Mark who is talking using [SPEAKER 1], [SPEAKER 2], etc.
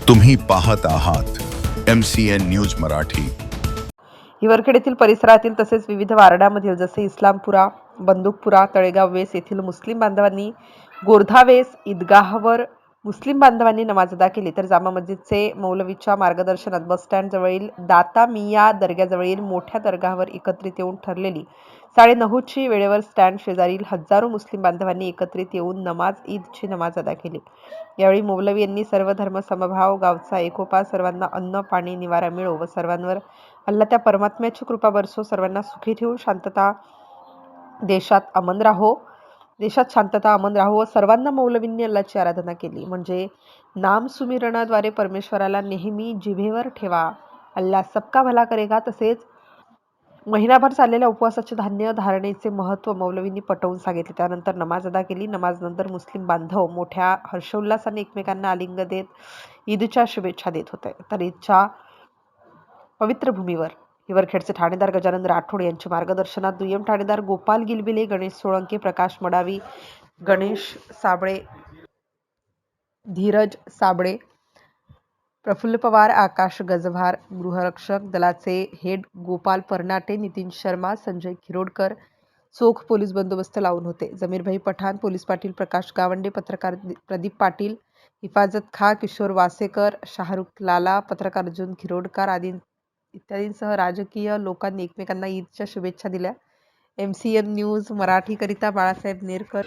[SPEAKER 1] तुम्ही पाहत आहात MCN न्यूज मराठी।
[SPEAKER 2] हिवरखेड येथील परिसरातील तसेच विविध वार्डामधील जसे इस्लामपुरा, बंदूकपुरा, तळेगाव वेस येथील मुस्लिम बांधवांनी गोर्धा वेस ईदगाहवर मुस्लिम बांधवांनी नमाज अदा केली। तर जामा मस्जिदचे मौलवीच्या मार्गदर्शनात बस स्टँड जवळील दाता मिया दर्ग्याजवळील मोठ्या दरगाहवर एकत्रित येऊन ठरलेली 9:30ची वेळेवर स्टँड शेजारील हजारो मुस्लिम बांधवांनी एकत्रित येऊन ईदची नमाज अदा केली। यावेळी मौलवी यांनी सर्व धर्म समभाव, गावचा एकोपा, सर्वांना अन्न पाणी निवारा मिळो व सर्वांवर अल्लाह त्या परमात्म्याची कृपा बरसो, सर्वांना सुखी ठेवून देशात शांतता अमन राहो व सर्वांना मौलवींनी अल्लाहची आराधना केली। म्हणजे नाम सुमिरणाद्वारे परमेश्वराला नेहमी जिभेवर ठेवा, अल्लाह सबका भला करेगा। तसेच महिनाभर चाललेल्या उपवासाचे धान्य धारणेचे महत्त्व मौलवींनी पटवून सांगितले। त्यानंतर नमाज अदा केली। नमाजनंतर मुस्लिम बांधव मोठ्या हर्षोल्लासाने एकमेकांना आलिंगन देत ईदच्या शुभेच्छा देत होते। तर ईदच्या पवित्र भूमीवर हिवरखेडचे ठाणेदार गजानन राठोड यांच्या मार्गदर्शनात दुय्यम ठाणेदार गोपाल गिलबिले, गणेश सोळंके, प्रकाश मडावी, गणेश साबळे, धीरज साबळे, प्रफुल्ल पवार, आकाश गजभार, गृहरक्षक दलाचे हेड गोपाल परनाटे, नितीन शर्मा, संजय खिरोडकर चोख पोलीस बंदोबस्त लावून होते। जमीरभाई पठाण, पोलीस पाटील प्रकाश गावंडे, पत्रकार प्रदीप पाटील, हिफाजत खां, किशोर वासेकर, शाहरुख लाला, पत्रकार अर्जुन खिरोडकर इत्यादींसह राजकीय लोकांनी एकमेकांना ईदच्या शुभेच्छा दिल्या। MCN न्यूज मराठीकरिता बाळासाहेब नेरकर।